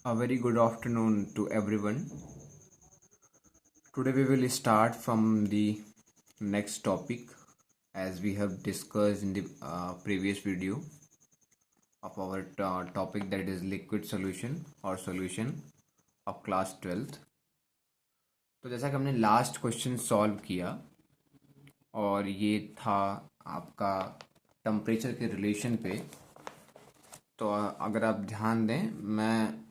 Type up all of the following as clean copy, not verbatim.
A very good afternoon to everyone. Today we will start from the next topic as we have discussed in the previous video of our topic, that is liquid solution or solution of class 12th. तो जैसा कि हमने last question solve किया और ये था आपका temperature के रिलेशन पे, तो अगर आप ध्यान दें, मैं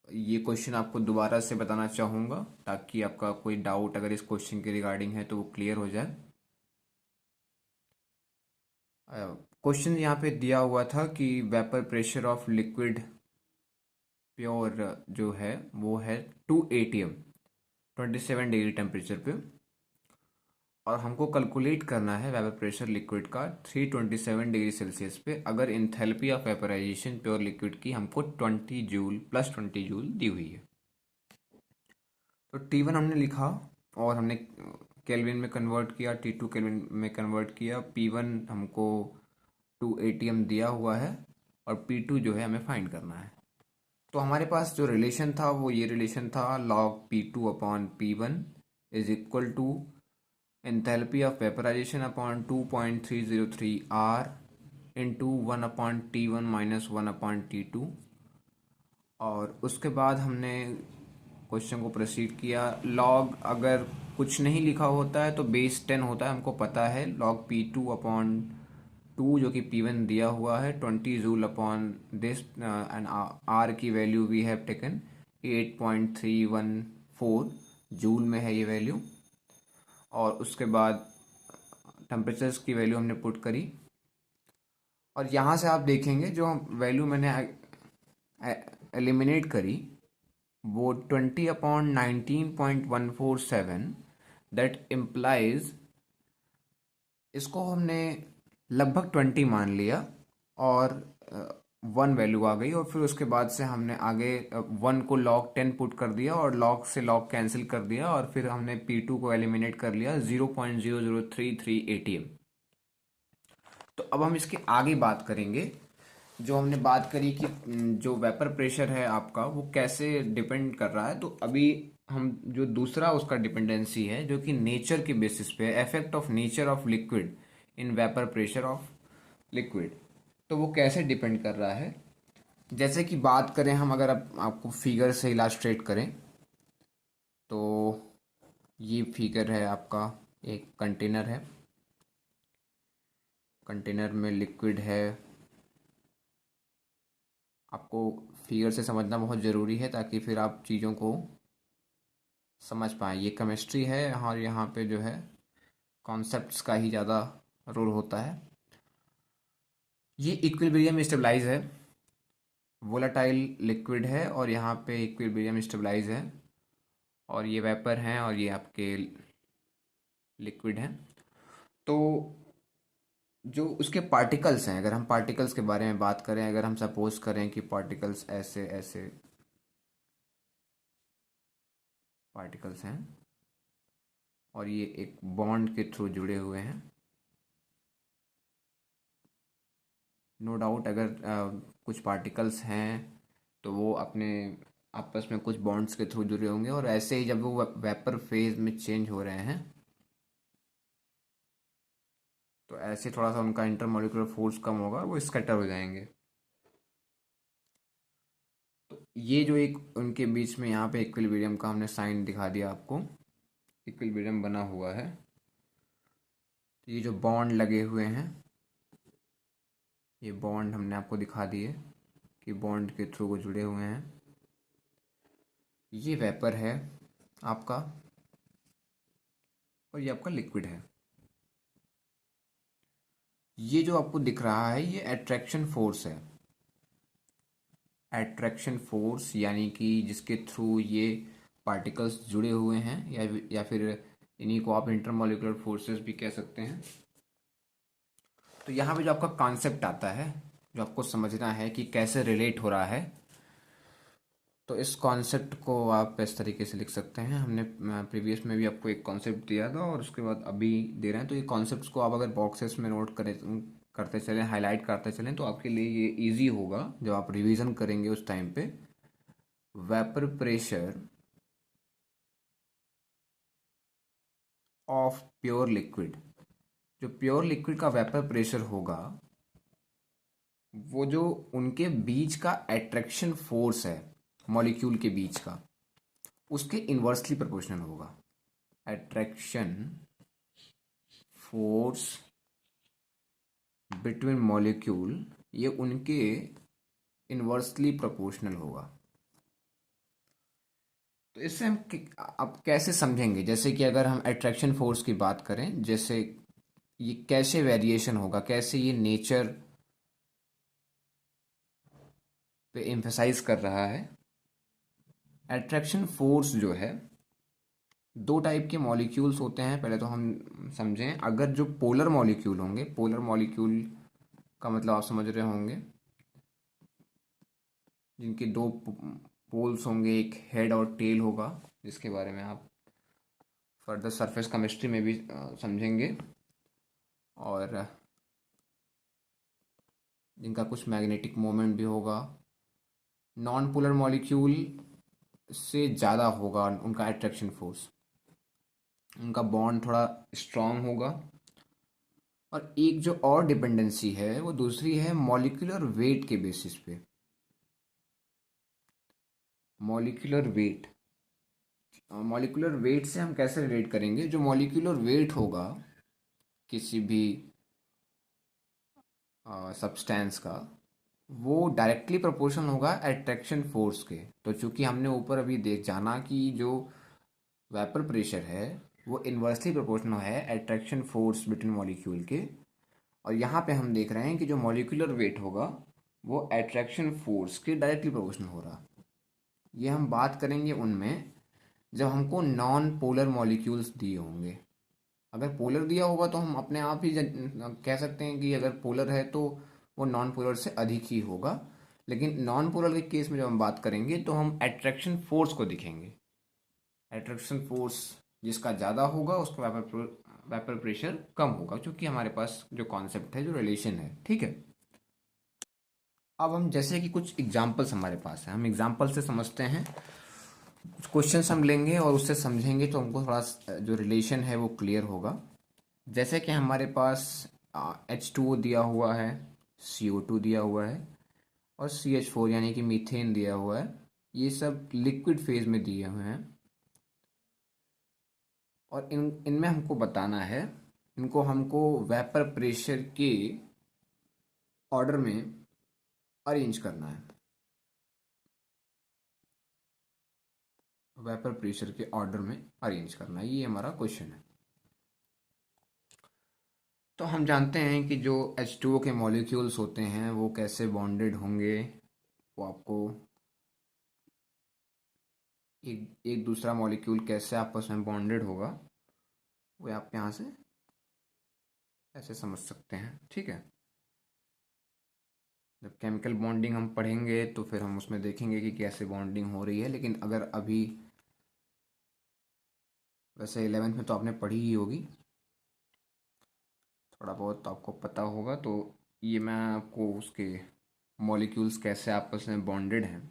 ये क्वेश्चन आपको दोबारा से बताना चाहूँगा ताकि आपका कोई डाउट अगर इस क्वेश्चन के रिगार्डिंग है तो वो क्लियर हो जाए। क्वेश्चन यहाँ पे दिया हुआ था कि vapour pressure of liquid pure जो है वो है 2 atm 27 डिग्री टेम्परेचर पे, और हमको कैलकुलेट करना है वेपर प्रेशर लिक्विड का 327 डिग्री सेल्सियस पे अगर enthalpy of vaporisation pure liquid की हमको 20 जूल प्लस 20 जूल दी हुई है। तो T1 हमने लिखा और हमने केल्विन में कन्वर्ट किया, T2 केल्विन में कन्वर्ट किया, P1 हमको 2 atm दिया हुआ है और P2 जो है हमें फाइंड करना है। तो हमारे पास जो रिलेशन था वो ये रिलेशन था, log P2 upon P1 is equal to enthalpy of vaporisation upon 2.303 R into 1 upon T1 minus 1 upon T2। और उसके बाद हमने क्वेश्चन को प्रोसीड किया। लॉग अगर कुछ नहीं लिखा होता है तो बेस 10 होता है, हमको पता है। लॉग P2 अपॉन 2 जो कि P1 दिया हुआ है 20 joule upon this, and R की value we have taken 8.314 joule में है ये वैल्यू। और उसके बाद टेम्परेचर्स की वैल्यू हमने पुट करी और यहाँ से आप देखेंगे जो वैल्यू मैंने एलिमिनेट करी वो 20 अपॉन 19.147, दैट इम्प्लाइज, इसको हमने लगभग 20 मान लिया और 1 वैल्यू आ गई, और फिर उसके बाद से हमने आगे 1 को log 10 पुट कर दिया और log से log कैंसिल कर दिया और फिर हमने P2 को एलिमिनेट कर लिया 0.0033 atm। तो अब हम इसके आगे बात करेंगे। जो हमने बात करी कि जो वेपर प्रेशर है आपका वो कैसे डिपेंड कर रहा है, तो अभी हम जो दूसरा उसका डिपेंडेंसी है जो कि नेचर के बेसिस पे, effect of nature of liquid in vapour pressure of liquid, तो वो कैसे डिपेंड कर रहा है। जैसे कि बात करें हम, अगर आपको फिगर से इलास्ट्रेट करें तो ये फिगर है आपका, एक कंटेनर है, कंटेनर में लिक्विड है। आपको फिगर से समझना बहुत ज़रूरी है ताकि फिर आप चीज़ों को समझ पाएँ। ये केमिस्ट्री है और यहाँ पे जो है कॉन्सेप्ट्स का ही ज़्यादा रोल होता है। ये इक्विलिब्रियम स्टेबलाइज है, वोलेटाइल लिक्विड है और यहाँ पे इक्विलिब्रियम स्टेबलाइज है, और ये वेपर हैं और ये आपके लिक्विड हैं। तो जो उसके पार्टिकल्स हैं, अगर हम पार्टिकल्स के बारे में बात करें, अगर हम सपोज करें कि पार्टिकल्स ऐसे ऐसे पार्टिकल्स हैं और ये एक बॉन्ड के थ्रू जुड़े हुए हैं, नो डाउट अगर कुछ पार्टिकल्स हैं तो वो अपने आपस में कुछ बॉन्ड्स के थ्रू जुड़े होंगे, और ऐसे ही जब वो वेपर फेज में चेंज हो रहे हैं तो ऐसे थोड़ा सा उनका इंटरमोलिकुलर फोर्स कम होगा और वो स्कैटर हो जाएंगे। तो ये जो एक उनके बीच में यहाँ पे इक्विलिब्रियम का हमने साइन दिखा दिया आपको, इक्विलिब्रियम बना हुआ है। तो ये जो बॉन्ड लगे हुए हैं, ये बॉन्ड हमने आपको दिखा दिए कि बॉन्ड के थ्रू वो जुड़े हुए हैं। ये वेपर है आपका और ये आपका लिक्विड है। ये जो आपको दिख रहा है ये अट्रैक्शन फोर्स है, अट्रैक्शन फोर्स, यानी कि जिसके थ्रू ये पार्टिकल्स जुड़े हुए हैं, या फिर इन्हीं को आप इंटरमोलिकुलर फोर्सेस भी कह सकते हैं। तो यहाँ पे जो आपका कॉन्सेप्ट आता है, जो आपको समझना है कि कैसे रिलेट हो रहा है, तो इस कॉन्सेप्ट को आप इस तरीके से लिख सकते हैं। हमने प्रीवियस में भी आपको एक कॉन्सेप्ट दिया था और उसके बाद अभी दे रहे हैं। तो ये कॉन्सेप्ट्स को आप अगर बॉक्सेस में नोट करते चलें, हाईलाइट करते चलें, तो आपके लिए ये इजी होगा जब आप रिवीजन करेंगे उस टाइम पे। Vapour pressure of pure liquid, जो प्योर लिक्विड का वेपर प्रेशर होगा वो जो उनके बीच का अट्रैक्शन फोर्स है मॉलिक्यूल के बीच का, उसके इन्वर्सली प्रोपोर्शनल होगा। अट्रैक्शन फोर्स बिटवीन मॉलिक्यूल, ये उनके इन्वर्सली प्रोपोर्शनल होगा। तो इससे हम आप कैसे समझेंगे, जैसे कि अगर हम अट्रैक्शन फोर्स की बात करें, जैसे ये कैसे वेरिएशन होगा, कैसे ये नेचर पे एम्फेसाइज कर रहा है। अट्रैक्शन फोर्स जो है, दो टाइप के मॉलिक्यूल्स होते हैं। पहले तो हम समझें, अगर जो पोलर मॉलिक्यूल होंगे, पोलर मॉलिक्यूल का मतलब आप समझ रहे होंगे, जिनके दो पोल्स होंगे, एक हेड और टेल होगा, जिसके बारे में आप फर्दर सरफेस केमिस्ट्री में भी समझेंगे, और जिनका कुछ मैग्नेटिक मोमेंट भी होगा। नॉन पोलर मॉलिक्यूल से ज़्यादा होगा उनका अट्रैक्शन फोर्स, उनका बॉन्ड थोड़ा स्ट्रांग होगा। और एक जो और डिपेंडेंसी है वो दूसरी है मॉलिक्यूलर वेट के बेसिस पे। मॉलिक्यूलर वेट, मॉलिक्यूलर वेट से हम कैसे रिलेट करेंगे, जो मॉलिक्यूलर वेट होगा किसी भी सब्सटेंस का, वो डायरेक्टली प्रोपोर्शनल होगा अट्रैक्शन फोर्स के। तो चूंकि हमने ऊपर अभी देख जाना कि जो वेपर प्रेशर है वो इन्वर्सली प्रोपोर्शनल है अट्रैक्शन फोर्स बिटवीन मॉलिक्यूल के, और यहाँ पे हम देख रहे हैं कि जो मॉलिक्यूलर वेट होगा वो अट्रैक्शन फोर्स के डायरेक्टली प्रोपोर्शनल हो रहा। ये हम बात करेंगे उनमें जब हमको नॉन पोलर मॉलिक्यूल्स दिए होंगे। अगर पोलर दिया होगा तो हम अपने आप ही कह सकते हैं कि अगर पोलर है तो वो नॉन पोलर से अधिक ही होगा। लेकिन नॉन पोलर के केस में जब हम बात करेंगे तो हम अट्रैक्शन फोर्स को दिखेंगे। अट्रैक्शन फोर्स जिसका ज़्यादा होगा उसका वेपर प्रेशर कम होगा, क्योंकि हमारे पास जो कॉन्सेप्ट है, जो रिलेशन है, ठीक है। अब हम जैसे कि कुछ एग्जाम्पल्स हमारे पास हैं, हम एग्जाम्पल से समझते हैं। कुछ क्वेश्चंस हम लेंगे और उससे समझेंगे तो हमको थोड़ा जो रिलेशन है वो क्लियर होगा। जैसे कि हमारे पास H2O दिया हुआ है, CO2 दिया हुआ है, और CH4 यानी कि मीथेन दिया हुआ है। ये सब लिक्विड फेज में दिए हुए हैं, और इनमें हमको बताना है, इनको हमको वेपर प्रेशर के ऑर्डर में अरेंज करना है। वेपर प्रेशर के ऑर्डर में अरेंज करना है, ये हमारा क्वेश्चन है। तो हम जानते हैं कि जो H2O के मॉलिक्यूल्स होते हैं वो कैसे बॉन्डेड होंगे। वो आपको एक एक दूसरा मॉलिक्यूल कैसे आपस में बॉन्डेड होगा वो आप यहाँ से ऐसे समझ सकते हैं, ठीक है। जब केमिकल बॉन्डिंग हम पढ़ेंगे तो फिर हम उसमें देखेंगे कि कैसे बॉन्डिंग हो रही है। लेकिन अगर अभी, वैसे 11th में तो आपने पढ़ी ही होगी, थोड़ा बहुत तो आपको पता होगा। तो ये मैं आपको उसके मॉलिक्यूल्स कैसे आपस में बॉन्डेड हैं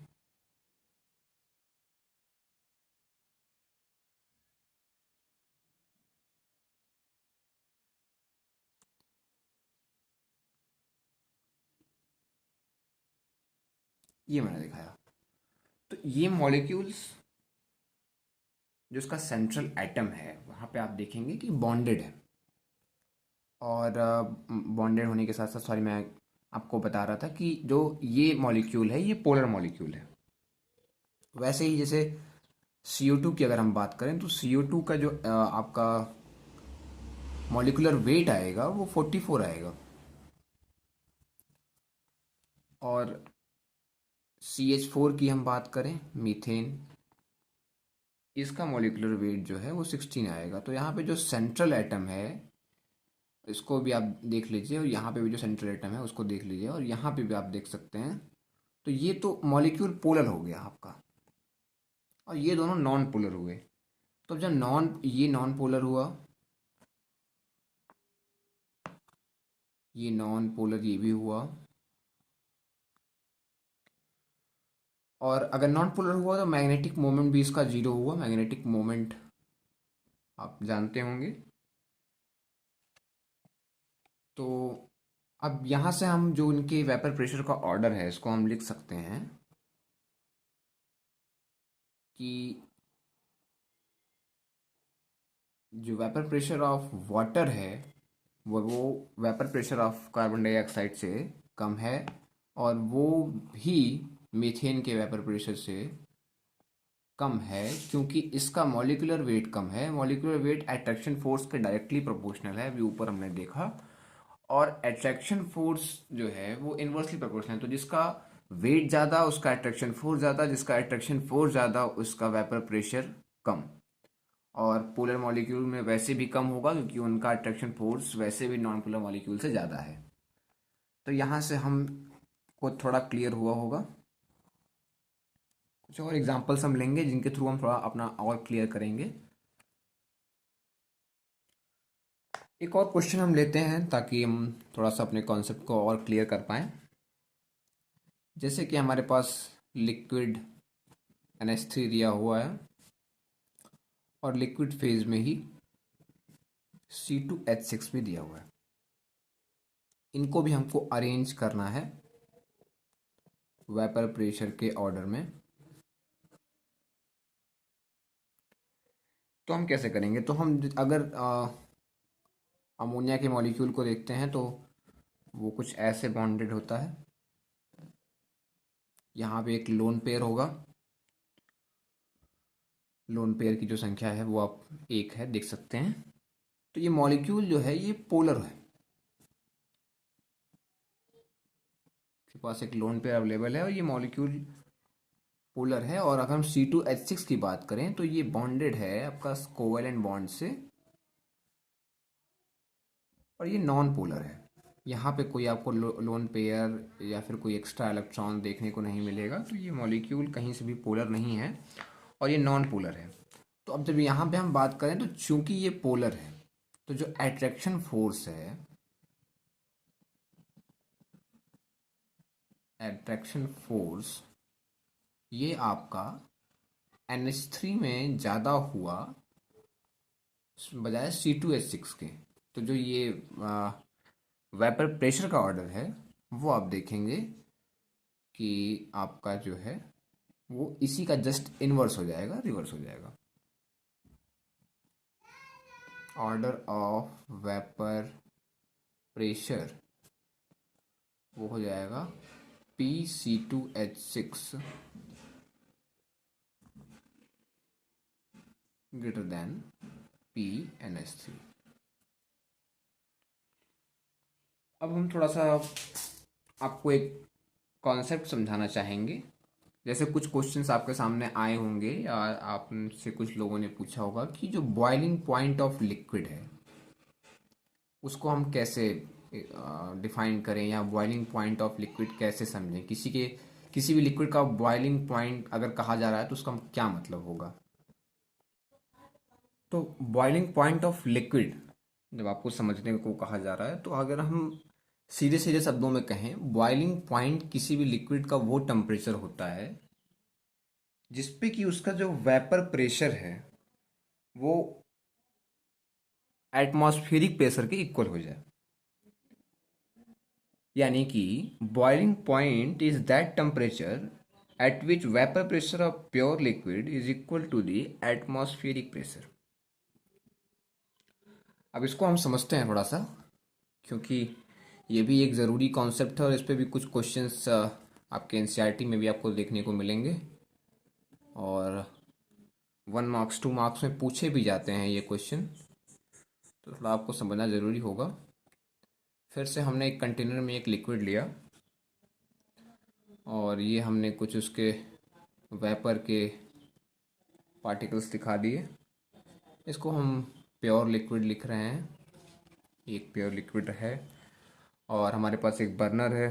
ये मैंने दिखाया। तो ये मॉलिक्यूल्स, जो इसका सेंट्रल एटम है वहाँ पे आप देखेंगे कि बॉन्डेड है। और बॉन्डेड होने के साथ साथ, सॉरी, मैं आपको बता रहा था कि जो ये मॉलिक्यूल है ये पोलर मॉलिक्यूल है। वैसे ही जैसे CO2 की अगर हम बात करें तो CO2 का जो आपका मॉलिक्यूलर वेट आएगा वो 44 आएगा। और CH4 की हम बात करें, मीथेन, इसका मॉलिक्यूलर वेट जो है वो 16 आएगा। तो यहाँ पे जो सेंट्रल एटम है इसको भी आप देख लीजिए, और यहाँ पे भी जो सेंट्रल एटम है उसको देख लीजिए, और यहाँ पे भी आप देख सकते हैं। तो ये तो मॉलिक्यूल पोलर हो गया आपका, और ये दोनों नॉन पोलर हुए। तो जब ये नॉन पोलर हुआ, ये नॉन पोलर ये भी हुआ, और अगर नॉन पोलर हुआ तो मैग्नेटिक मोमेंट भी इसका जीरो हुआ। मैग्नेटिक मोमेंट आप जानते होंगे। तो अब यहाँ से हम जो इनके वेपर प्रेशर का ऑर्डर है इसको हम लिख सकते हैं कि जो वेपर प्रेशर ऑफ वाटर है वो vapour pressure of carbon dioxide से कम है, और वो भी मीथेन के वेपर प्रेशर से कम है, क्योंकि इसका मॉलिक्यूलर वेट कम है। मॉलिक्यूलर वेट अट्रैक्शन फोर्स के डायरेक्टली प्रोपोर्शनल है, अभी ऊपर हमने देखा। और अट्रैक्शन फोर्स जो है वो इन्वर्सली प्रोपोर्शनल है, तो जिसका वेट ज़्यादा उसका अट्रैक्शन फोर्स ज़्यादा, जिसका अट्रैक्शन फोर्स ज़्यादा उसका वेपर प्रेशर कम। और पोलर मॉलिक्यूल में वैसे भी कम होगा क्योंकि उनका अट्रैक्शन फोर्स वैसे भी नॉन पोलर मॉलिक्यूल से ज़्यादा है। तो यहाँ से हम को थोड़ा क्लियर हुआ होगा। कुछ और एग्जांपल्स हम लेंगे जिनके थ्रू हम थोड़ा अपना और क्लियर करेंगे। एक और क्वेश्चन हम लेते हैं ताकि हम थोड़ा सा अपने कॉन्सेप्ट को और क्लियर कर पाएँ। जैसे कि हमारे पास लिक्विड NH3 दिया हुआ है और लिक्विड फेज में ही C2H6 भी दिया हुआ है। इनको भी हमको अरेंज करना है वेपर प्रेशर के ऑर्डर में। तो हम कैसे करेंगे? तो हम अगर अमोनिया के मॉलिक्यूल को देखते हैं तो वो कुछ ऐसे बॉन्डेड होता है। यहाँ पे एक लोन पेयर होगा। लोन पेयर की जो संख्या है वो आप एक है, देख सकते हैं। तो ये मॉलिक्यूल जो है ये पोलर है, इसके पास एक लोन पेयर अवेलेबल है और ये मॉलिक्यूल पोलर है। और अगर हम C2H6 की बात करें तो ये बॉन्डेड है आपका कोवेलेंट बॉन्ड से, और ये नॉन पोलर है। यहाँ पे कोई आपको लोन पेयर या फिर कोई एक्स्ट्रा इलेक्ट्रॉन देखने को नहीं मिलेगा। तो ये मॉलिक्यूल कहीं से भी पोलर नहीं है और ये नॉन पोलर है। तो अब जब यहाँ पे हम बात करें तो चूंकि ये पोलर है तो जो अट्रैक्शन फोर्स है, अट्रैक्शन फोर्स ये आपका NH3 में ज़्यादा हुआ बजाय C2H6 के। तो जो ये वेपर प्रेशर का ऑर्डर है वो आप देखेंगे कि आपका जो है वो इसी का जस्ट इनवर्स हो जाएगा, रिवर्स हो जाएगा। ऑर्डर ऑफ वेपर प्रेशर वो हो जाएगा PC2H6 ग्रेटर देन PNH3। अब हम थोड़ा सा आपको एक कॉन्सेप्ट समझाना चाहेंगे। जैसे कुछ क्वेश्चंस आपके सामने आए होंगे या आपसे कुछ लोगों ने पूछा होगा कि जो बॉइलिंग पॉइंट ऑफ लिक्विड है उसको हम कैसे डिफाइन करें, या बॉइलिंग पॉइंट ऑफ लिक्विड कैसे समझें। किसी भी लिक्विड का बॉइलिंग पॉइंट अगर कहा जा रहा है तो उसका क्या मतलब होगा? तो बॉइलिंग पॉइंट ऑफ लिक्विड जब आपको समझने को कहा जा रहा है तो अगर हम सीधे सीधे शब्दों में कहें, बॉइलिंग पॉइंट किसी भी लिक्विड का वो टेम्परेचर होता है जिसपे कि उसका जो वेपर प्रेशर है वो एटमॉस्फेरिक प्रेशर के इक्वल हो जाए। यानी कि boiling point is that temperature at which vapour pressure of pure liquid is equal to the atmospheric pressure. अब इसको हम समझते हैं थोड़ा सा, क्योंकि ये भी एक ज़रूरी कॉन्सेप्ट है और इस पर भी कुछ क्वेश्चंस आपके NCERT में भी आपको देखने को मिलेंगे और 1 मार्क्स 2 मार्क्स में पूछे भी जाते हैं ये क्वेश्चन। तो थोड़ा आपको समझना ज़रूरी होगा। फिर से हमने एक कंटेनर में एक लिक्विड लिया और ये हमने कुछ उसके वेपर के पार्टिकल्स दिखा दिए। इसको हम प्योर लिक्विड लिख रहे हैं, एक प्योर लिक्विड है। और हमारे पास एक बर्नर है,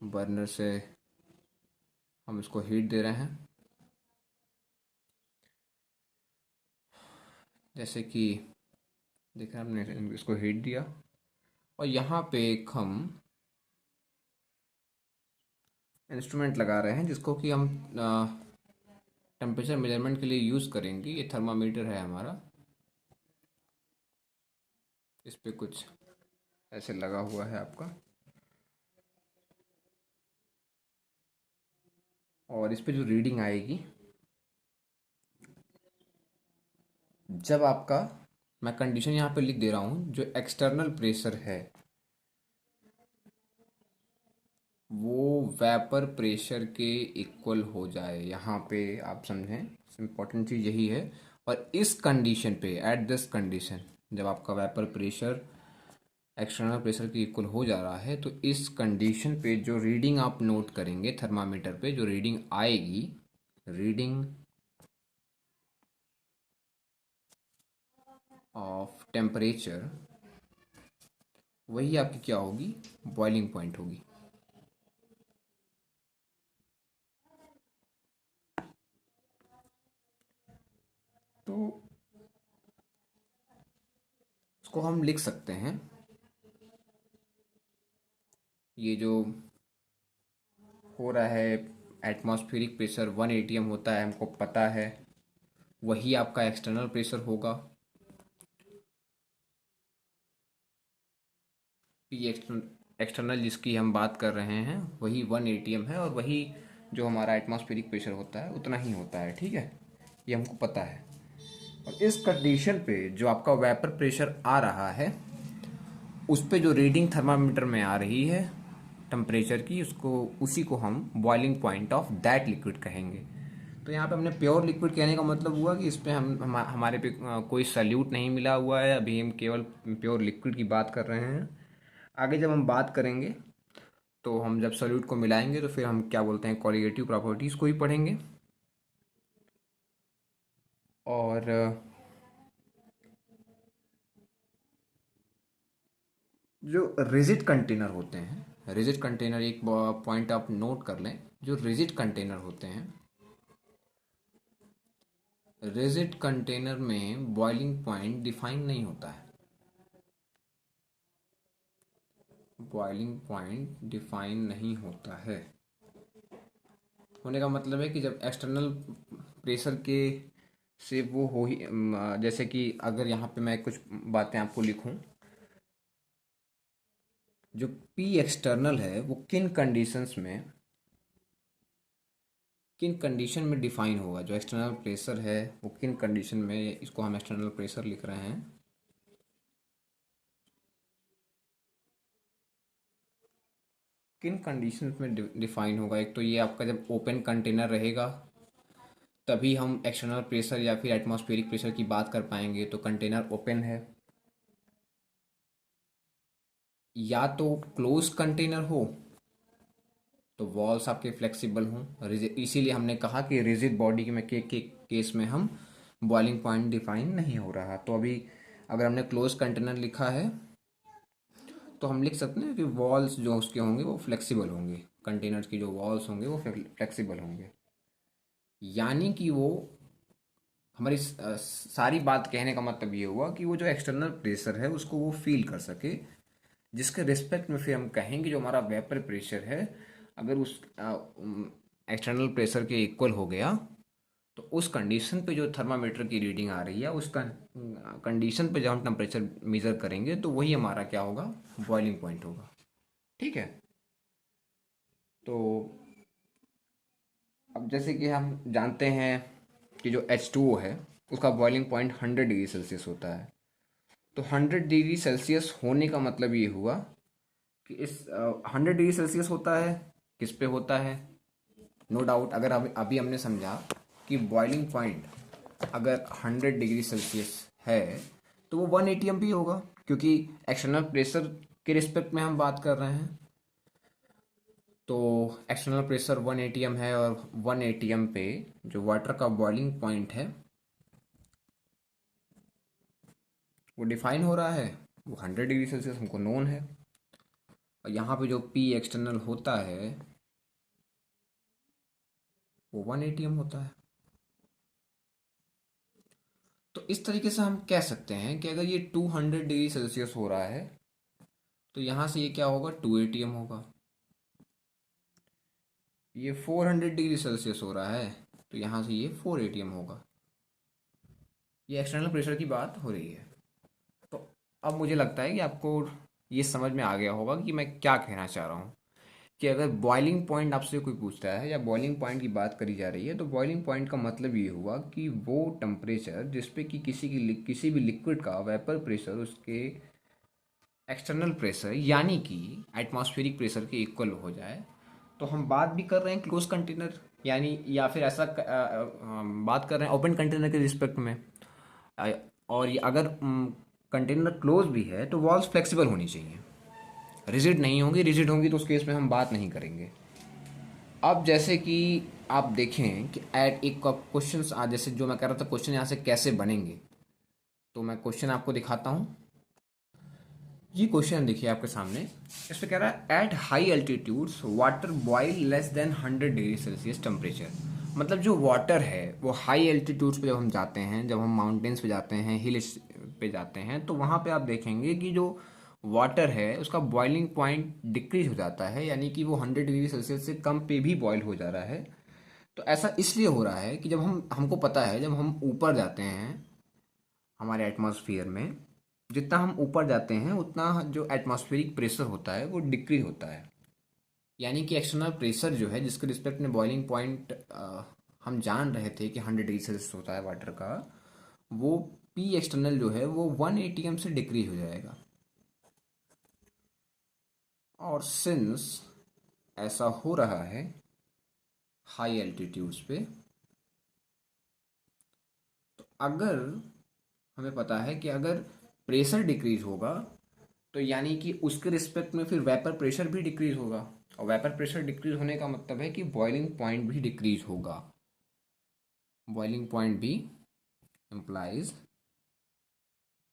बर्नर से हम इसको हीट दे रहे हैं। जैसे कि देख रहे हैं हमने इसको हीट दिया और यहाँ पे एक हम इंस्ट्रूमेंट लगा रहे हैं जिसको कि हम टेम्परेचर मेजरमेंट के लिए यूज़ करेंगे। ये थर्मामीटर है हमारा, इस पे कुछ ऐसे लगा हुआ है आपका, और इस पे जो रीडिंग आएगी जब आपका, मैं कंडीशन यहाँ पे लिख दे रहा हूँ, जो एक्सटर्नल प्रेशर है वो वेपर प्रेशर के इक्वल हो जाए। यहाँ पे आप समझें, इम्पोर्टेंट चीज़ यही है। और इस कंडीशन पे, एट दिस कंडीशन, जब आपका वेपर प्रेशर एक्सटर्नल प्रेशर के इक्वल हो जा रहा है, तो इस कंडीशन पे जो रीडिंग आप नोट करेंगे थर्मामीटर पे, जो रीडिंग आएगी, रीडिंग ऑफ टेम्परेचर, वही आपकी क्या होगी, बॉइलिंग पॉइंट होगी। तो उसको हम लिख सकते हैं, ये जो हो रहा है एटमॉस्फेरिक प्रेशर 1 एटीएम होता है, हमको पता है, वही आपका एक्सटर्नल प्रेशर होगा। पी एक्सटर्नल जिसकी हम बात कर रहे हैं वही 1 एटीएम है, और वही जो हमारा एटमॉस्फेरिक प्रेशर होता है उतना ही होता है, ठीक है, ये हमको पता है। और इस कंडीशन पे जो आपका वेपर प्रेशर आ रहा है, उस पे जो रीडिंग थर्मामीटर में आ रही है टेम्परेचर की, उसको, उसी को हम boiling point of that liquid कहेंगे। तो यहाँ पे हमने प्योर लिक्विड कहने का मतलब हुआ कि इस पे हमारे पे कोई सल्यूट नहीं मिला हुआ है, अभी हम केवल प्योर लिक्विड की बात कर रहे हैं। आगे जब हम बात करेंगे तो हम जब सॉल्यूट को मिलाएंगे तो फिर हम क्या बोलते हैं, कोलिगेटिव प्रॉपर्टीज़ को ही पढ़ेंगे। और जो रिजिड कंटेनर होते हैं, रिजिड कंटेनर एक पॉइंट आप नोट कर लें, जो रिजिड कंटेनर होते हैं, रिजिड कंटेनर में बॉइलिंग पॉइंट डिफाइन नहीं होता है। बॉइलिंग पॉइंट डिफाइन नहीं होता है होने का मतलब है कि जब एक्सटर्नल प्रेशर के से वो हो ही, जैसे कि अगर यहाँ पे मैं कुछ बातें आपको लिखूं, जो पी एक्सटर्नल है वो किन कंडीशन में डिफाइन होगा, जो एक्सटर्नल प्रेशर है वो किन कंडीशन में, इसको हम एक्सटर्नल प्रेशर लिख रहे हैं, किन कंडीशंस में डिफाइन होगा। एक तो ये आपका जब ओपन कंटेनर रहेगा तभी हम एक्सटर्नल प्रेशर या फिर एटमॉस्फेरिक प्रेशर की बात कर पाएंगे, तो कंटेनर ओपन है। या तो क्लोज कंटेनर हो तो वॉल्स आपके फ्लेक्सिबल हों, इसीलिए हमने कहा कि रिजिड बॉडी के में के केस में हम बॉइलिंग पॉइंट डिफाइन नहीं हो रहा। तो अभी अगर हमने क्लोज कंटेनर लिखा है तो हम लिख सकते हैं कि वॉल्स जो उसके होंगे वो फ्लेक्सिबल होंगे, कंटेनर्स की जो वॉल्स होंगे वो फ्लेक्सिबल होंगे, यानी कि वो हमारी सारी बात कहने का मतलब ये हुआ कि वो जो एक्सटर्नल प्रेशर है उसको वो फील कर सके, जिसके रिस्पेक्ट में फिर हम कहेंगे जो हमारा वेपर प्रेशर है, अगर उस एक्सटर्नल प्रेशर के इक्वल हो गया तो उस कंडीशन पे जो थर्मामीटर की रीडिंग आ रही है, उस कंडीशन पे जब हम टेम्परेचर मेज़र करेंगे तो वही हमारा क्या होगा, बॉइलिंग पॉइंट होगा, ठीक है। तो अब जैसे कि हम जानते हैं कि जो H2O है उसका बॉइलिंग पॉइंट 100 डिग्री सेल्सियस होता है। तो 100 डिग्री सेल्सियस होने का मतलब ये हुआ कि इस 100 डिग्री सेल्सियस होता है, किस पे होता है, नो डाउट, अगर अभी हमने समझा कि बॉइलिंग पॉइंट अगर 100 डिग्री सेल्सियस है तो वो 1 एटीएम भी होगा, क्योंकि एक्सटर्नल प्रेशर के रिस्पेक्ट में हम बात कर रहे हैं। तो एक्सटर्नल प्रेशर 1 एटीएम है, और 1 एटीएम पे जो वाटर का बॉइलिंग पॉइंट है वो डिफाइन हो रहा है, वो 100 डिग्री सेल्सियस हमको नोन है। और यहाँ पे जो पी एक्सटर्नल होता है वो 1 एटीएम होता है। तो इस तरीके से हम कह सकते हैं कि अगर ये 200 डिग्री सेल्सियस हो रहा है तो यहाँ से ये क्या होगा, 2 एटीएम होगा। ये 400 डिग्री सेल्सियस हो रहा है, तो यहाँ से ये 4 atm होगा। ये एक्सटर्नल प्रेशर की बात हो रही है। तो अब मुझे लगता है कि आपको ये समझ में आ गया होगा कि मैं क्या कहना चाह रहा हूँ। कि अगर बॉइलिंग पॉइंट आपसे कोई पूछता है या बॉइलिंग पॉइंट की बात करी जा रही है, तो बॉइलिंग पॉइंट का मतलब ये हुआ कि वो टेम्परेचर जिस पे कि किसी भी लिक्विड का वेपर प्रेशर उसके एक्सटर्नल प्रेशर यानी कि एटमॉस्फेरिक प्रेशर के इक्वल हो जाए। तो हम बात भी कर रहे हैं क्लोज कंटेनर यानी, या फिर ऐसा बात कर रहे हैं ओपन कंटेनर के रिस्पेक्ट में। अ, और ये अगर कंटेनर क्लोज भी है तो वॉल्स फ्लेक्सिबल होनी चाहिए, रिजिड नहीं होंगी। रिजिड होंगी तो उस केस में हम बात नहीं करेंगे। अब जैसे कि आप देखें कि एट एक क्वेश्चन, जैसे जो मैं कह रहा था क्वेश्चन यहाँ से कैसे बनेंगे, तो मैं क्वेश्चन आपको दिखाता हूँ। ये क्वेश्चन देखिए आपके सामने। इस पे कह रहा है at high altitudes water boil less than 100 degree Celsius temperature. मतलब जो वाटर है वो हाई एल्टीट्यूड्स पे जब हम जाते हैं, जब हम माउंटेन्स पे जाते हैं, हिल पे जाते हैं, तो वहाँ पे आप देखेंगे कि जो वाटर है उसका बॉइलिंग पॉइंट डिक्रीज हो जाता है, यानी कि वो 100 डिग्री सेल्सियस से कम पे भी बॉयल हो जा रहा है। तो ऐसा इसलिए हो रहा है कि जब हमको पता है जब हम ऊपर जाते हैं हमारे एटमॉस्फेयर में, जितना हम ऊपर जाते हैं उतना जो एटमॉस्फेरिक प्रेशर होता है वो डिक्रीज होता है। यानी कि एक्सटर्नल प्रेशर जो है जिसके रिस्पेक्ट में बॉइलिंग पॉइंट हम जान रहे थे कि 100 डिग्री सेल्सियस होता है वाटर का, वो पी एक्सटर्नल जो है वो 1 atm से डिक्रीज हो जाएगा। और सिंस ऐसा हो रहा है हाई एल्टीट्यूड्स पे, तो अगर हमें पता है कि अगर प्रेशर डिक्रीज होगा तो यानी कि उसके रिस्पेक्ट में फिर वेपर प्रेशर भी डिक्रीज होगा। और वेपर प्रेशर डिक्रीज होने का मतलब है कि बॉइलिंग पॉइंट भी डिक्रीज होगा। बॉइलिंग पॉइंट भी इम्प्लाइज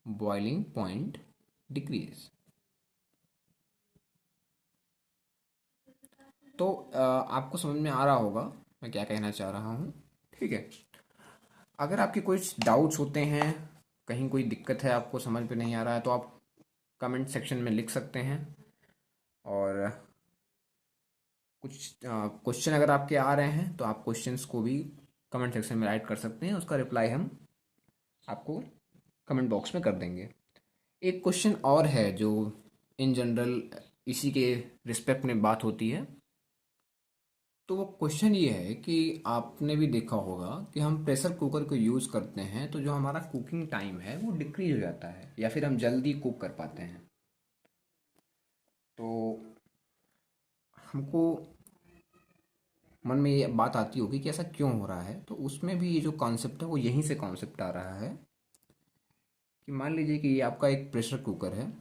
बॉइलिंग पॉइंट डिक्रीज। तो आपको समझ में आ रहा होगा मैं क्या कहना चाह रहा हूँ। ठीक है। अगर आपके कुछ डाउट्स होते हैं, कहीं कोई दिक्कत है, आपको समझ में नहीं आ रहा है, तो आप कमेंट सेक्शन में लिख सकते हैं। और कुछ क्वेश्चन अगर आपके आ रहे हैं तो आप क्वेश्चंस को भी कमेंट सेक्शन में राइट कर सकते हैं, उसका रिप्लाई हम आपको कमेंट बॉक्स में कर देंगे। एक क्वेश्चन और है जो इन जनरल इसी के रिस्पेक्ट में बात होती है। तो वो क्वेश्चन ये है कि आपने भी देखा होगा कि हम प्रेशर कुकर को यूज़ करते हैं तो जो हमारा कुकिंग टाइम है वो डिक्रीज हो जाता है, या फिर हम जल्दी कुक कर पाते हैं। तो हमको मन में ये बात आती होगी कि ऐसा क्यों हो रहा है, तो उसमें भी ये जो कॉन्सेप्ट है वो यहीं से कॉन्सेप्ट आ रहा है। कि मान लीजिए कि ये आपका एक प्रेशर कुकर है,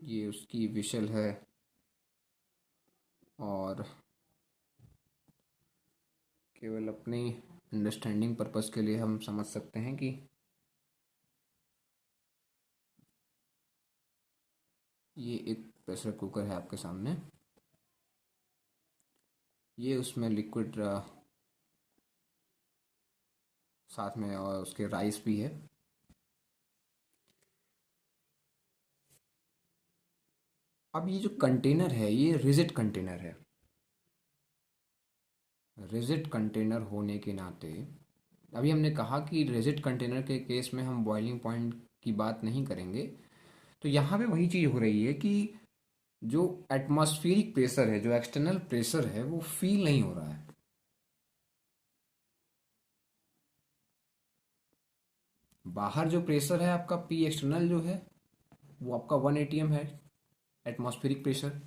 ये उसकी विशल है, और केवल अपनी अंडरस्टैंडिंग पर्पस के लिए हम समझ सकते हैं कि ये एक प्रेशर कुकर है आपके सामने। ये उसमें लिक्विड साथ में, और उसके राइस भी है। अब ये जो कंटेनर है ये रिजिड कंटेनर है। रिजिड कंटेनर होने के नाते अभी हमने कहा कि रिजिड कंटेनर के केस में हम बॉइलिंग पॉइंट की बात नहीं करेंगे। तो यहाँ पे वही चीज़ हो रही है कि जो एटमॉस्फेरिक प्रेशर है, जो एक्सटर्नल प्रेशर है, वो फील नहीं हो रहा है। बाहर जो प्रेशर है आपका पी एक्सटर्नल जो है वो आपका 1 atm है, एटमॉस्फेरिक प्रेशर।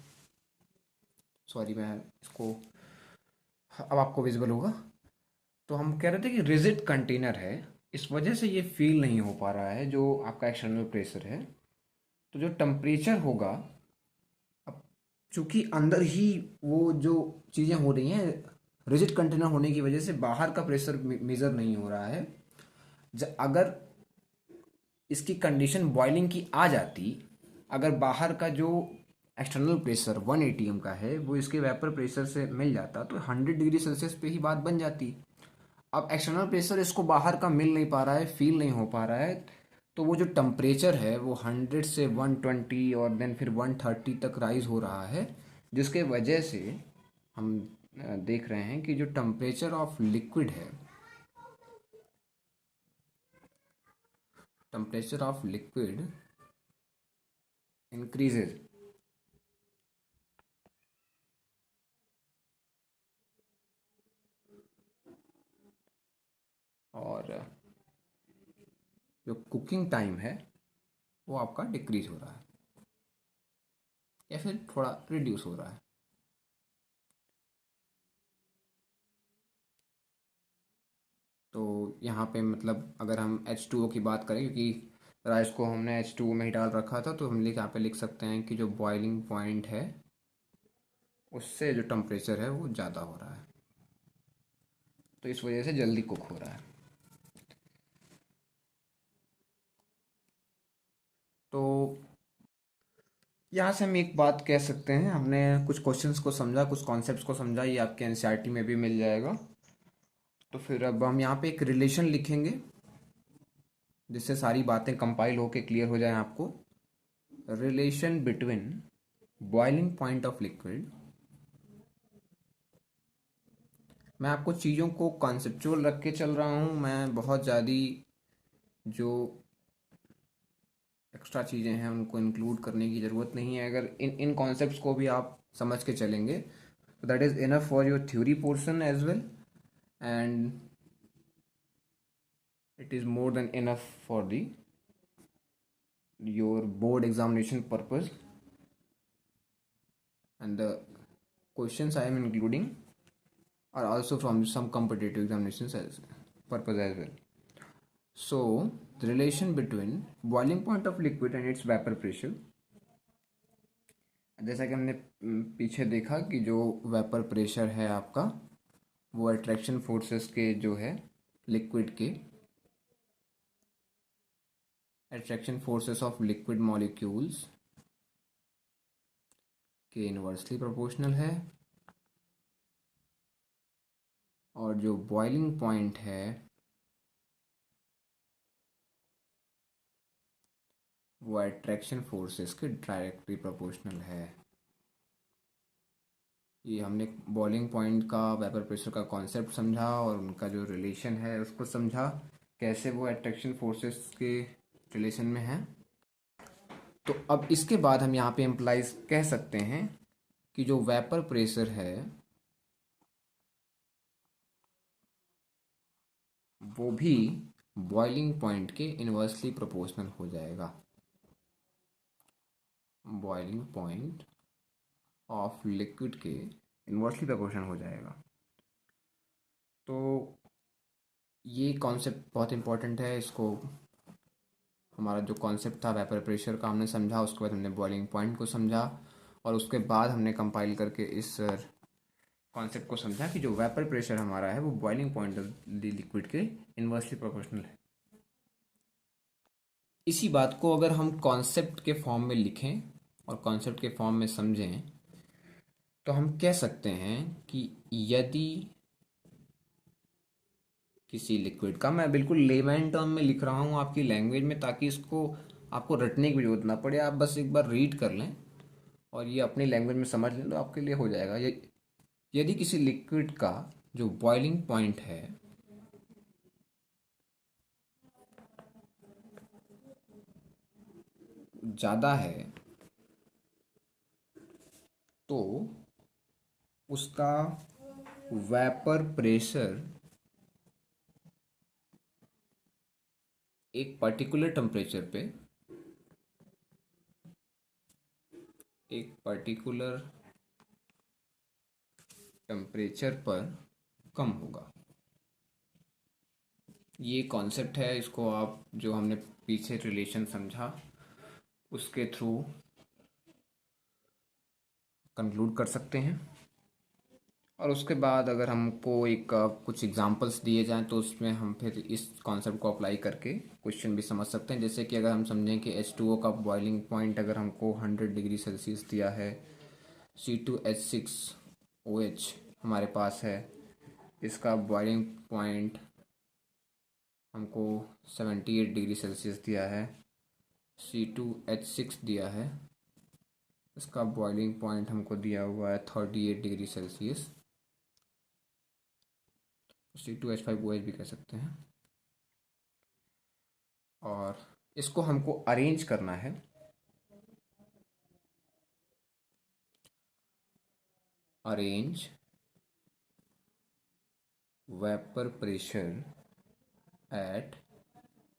सॉरी, मैं इसको, अब आपको विजिबल होगा। तो हम कह रहे थे कि रिजिड कंटेनर है, इस वजह से ये फील नहीं हो पा रहा है जो आपका एक्सटर्नल प्रेशर है। तो जो टेम्परेचर होगा, अब चूंकि अंदर ही वो जो चीज़ें हो रही हैं, रिजिड कंटेनर होने की वजह से बाहर का प्रेशर मेज़र नहीं हो रहा है। अगर इसकी कंडीशन बॉइलिंग की आ जाती, अगर बाहर का जो एक्सटर्नल प्रेशर 1 atm का है वो इसके वेपर प्रेशर से मिल जाता, तो 100 डिग्री सेल्सियस पे ही बात बन जाती। अब एक्सटर्नल प्रेशर इसको बाहर का मिल नहीं पा रहा है, फील नहीं हो पा रहा है, तो वो जो टेम्परेचर है वो 100 से 120 और देन फिर 130 तक राइज हो रहा है। जिसके वजह से हम देख रहे हैं कि जो टेम्परेचर ऑफ लिक्विड है, टेम्परेचर ऑफ लिक्विड इंक्रीजेज। और जो कुकिंग टाइम है वो आपका डिक्रीज हो रहा है या फिर थोड़ा रिड्यूस हो रहा है। तो यहाँ पे मतलब अगर हम H2O की बात करें, क्योंकि राइस को हमने H2O में ही डाल रखा था, तो हम यहाँ पे लिख सकते हैं कि जो बॉइलिंग पॉइंट है उससे जो टेम्परेचर है वो ज़्यादा हो रहा है, तो इस वजह से जल्दी कुक हो रहा है। तो यहाँ से हम एक बात कह सकते हैं, हमने कुछ क्वेश्चंस को समझा, कुछ कॉन्सेप्ट्स को समझा, ये आपके एनसीईआरटी में भी मिल जाएगा। तो फिर अब हम यहाँ पे एक रिलेशन लिखेंगे जिससे सारी बातें कंपाइल होके क्लियर हो जाए आपको। Relation between boiling point of liquid, मैं आपको चीज़ों को कॉन्सेप्चुअल रख के चल रहा हूँ, मैं बहुत ज़्यादा जो एक्स्ट्रा चीज़ें हैं उनको इंक्लूड करने की ज़रूरत नहीं है। अगर इन कॉन्सेप्ट्स को भी आप समझ के चलेंगे तो that is enough for your theory portion as well, and it is more than enough for the your board examination purpose, and the questions I am including are also from some competitive examinations as purpose as well. So the relation between boiling point of liquid and its vapor pressure, जैसा कि हमने पीछे देखा कि जो vapour pressure है आपका वो अट्रैक्शन फोर्सेस के जो है लिक्विड के, attraction forces of liquid molecules के इनवर्सली प्रोपोर्शनल है, और जो बॉइलिंग पॉइंट है वो अट्रैक्शन फोर्सेस के डायरेक्टली प्रोपोर्शनल है। ये हमने बॉइलिंग पॉइंट का वेपर प्रेशर का कॉन्सेप्ट समझा और उनका जो रिलेशन है उसको समझा, कैसे वो अट्रैक्शन फोर्सेस के रिलेशन में है। तो अब इसके बाद हम यहाँ पे एम्प्लाइज कह सकते हैं कि जो वेपर प्रेशर है वो भी बॉइलिंग पॉइंट के इन्वर्सली प्रोपोर्शनल हो जाएगा। बॉइलिंग पॉइंट ऑफ लिक्विड के इन्वर्सली प्रोपोर्शनल हो जाएगा। तो ये कॉन्सेप्ट बहुत इंपॉर्टेंट है, इसको हमारा जो कॉन्सेप्ट था वेपर प्रेशर का हमने समझा, उसके बाद हमने बॉइलिंग पॉइंट को समझा, और उसके बाद हमने कंपाइल करके इस कॉन्सेप्ट को समझा कि जो वेपर प्रेशर हमारा है वो boiling point of the liquid के इन्वर्सली प्रोपोर्शनल है। इसी बात को अगर हम कॉन्सेप्ट के फॉर्म में लिखें और कॉन्सेप्ट के फॉर्म में समझें तो हम कह सकते हैं कि यदि किसी लिक्विड का, मैं बिल्कुल लेमैन टर्म में लिख रहा हूँ आपकी लैंग्वेज में ताकि इसको आपको रटने की जरूरत ना पड़े, आप बस एक बार रीड कर लें और ये अपनी लैंग्वेज में समझ लें तो आपके लिए हो जाएगा। यदि किसी लिक्विड का जो बॉइलिंग पॉइंट है ज़्यादा है तो उसका वेपर प्रेशर एक पर्टिकुलर टेम्परेचर पे, एक पर्टिकुलर टेम्परेचर पर कम होगा। ये कॉन्सेप्ट है, इसको आप जो हमने पीछे रिलेशन समझा उसके थ्रू कंक्लूड कर सकते हैं। और उसके बाद अगर हमको एक कुछ एग्जांपल्स दिए जाएं तो उसमें हम फिर इस कॉन्सेप्ट को अप्लाई करके क्वेश्चन भी समझ सकते हैं। जैसे कि अगर हम समझें कि H2O का बॉइलिंग पॉइंट अगर हमको 100 डिग्री सेल्सियस दिया है, C2H6OH हमारे पास है, इसका बॉइलिंग पॉइंट हमको 78 डिग्री सेल्सियस दिया है, C2H6 दिया है, इसका बॉइलिंग पॉइंट हमको दिया हुआ है 38 डिग्री सेल्सियस, C2H5OH भी कह सकते हैं। और इसको हमको अरेंज करना है। Arrange vapour pressure at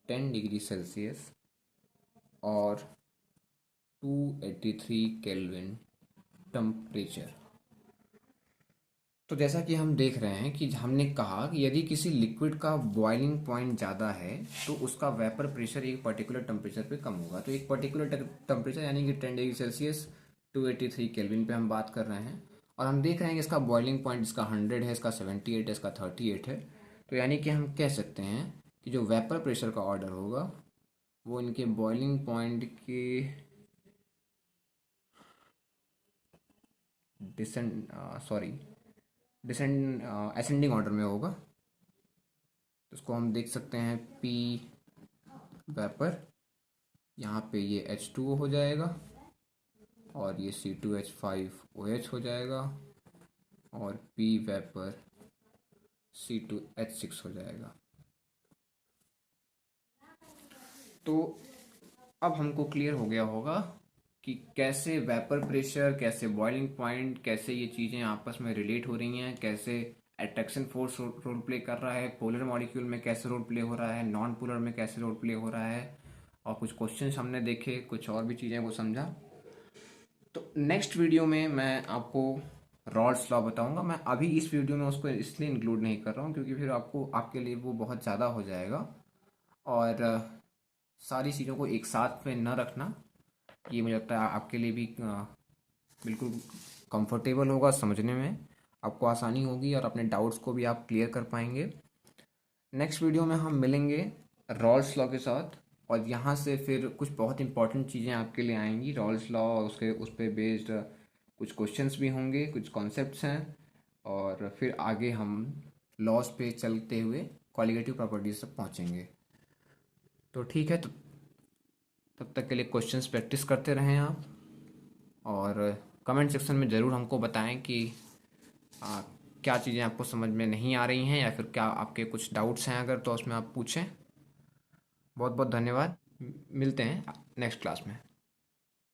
10 degree Celsius और 283 केल्विन टेम्परेचर। तो जैसा कि हम देख रहे हैं कि हमने कहा कि यदि किसी लिक्विड का बॉइलिंग पॉइंट ज़्यादा है तो उसका वेपर प्रेशर एक पर्टिकुलर टेम्परेचर पे कम होगा। तो एक पर्टिकुलर टेम्परेचर यानी कि 10 डिग्री सेल्सियस 283 केल्विन पे हम बात कर रहे हैं। और हम देख रहे हैं कि इसका बॉइलिंग पॉइंट इसका 100 है, इसका 78 है, इसका 38 है। तो यानी कि हम कह सकते हैं कि जो वेपर प्रेशर का ऑर्डर होगा वो इनके बॉइलिंग पॉइंट के असेंडिंग ऑर्डर में होगा। तो इसको हम देख सकते हैं पी वेपर, यहाँ पे ये H2O हो जाएगा और ये C2H5OH हो जाएगा और P वेपर C2H6 हो जाएगा। तो अब हमको क्लियर हो गया होगा कि कैसे वेपर प्रेशर, कैसे बॉइलिंग पॉइंट, कैसे ये चीज़ें आपस में रिलेट हो रही हैं, कैसे अट्रैक्शन फोर्स रोल प्ले कर रहा है, पोलर मॉलिक्यूल में कैसे रोल प्ले हो रहा है, नॉन पोलर में कैसे रोल प्ले हो रहा है। और कुछ क्वेश्चंस हमने देखे, कुछ और भी चीज़ें को समझा। तो नेक्स्ट वीडियो में मैं आपको रॉल्स लॉ बताऊंगा। मैं अभी इस वीडियो में उसको इसलिए इंक्लूड नहीं कर रहा हूँ क्योंकि फिर आपको आपके लिए वो बहुत ज़्यादा हो जाएगा। और सारी चीज़ों को एक साथ में न रखना, ये मुझे लगता है आपके लिए भी बिल्कुल कंफर्टेबल होगा, समझने में आपको आसानी होगी और अपने डाउट्स को भी आप क्लियर कर पाएंगे। नेक्स्ट वीडियो में हम मिलेंगे रॉल्स लॉ के साथ और यहाँ से फिर कुछ बहुत इंपॉर्टेंट चीज़ें आपके लिए आएंगी रॉल्स लॉ, उसके उस पर बेस्ड कुछ क्वेश्चंस भी होंगे, कुछ कॉन्सेप्ट्स हैं। और फिर आगे हम लॉस पे चलते हुए क्वालिटेटिव प्रॉपर्टीज तक पहुँचेंगे। तो ठीक है, तो तब तक के लिए क्वेश्चंस प्रैक्टिस करते रहें आप और कमेंट सेक्शन में ज़रूर हमको बताएं कि क्या चीज़ें आपको समझ में नहीं आ रही हैं या फिर क्या आपके कुछ डाउट्स हैं, अगर तो उसमें आप पूछें। बहुत बहुत धन्यवाद। मिलते हैं नेक्स्ट क्लास में।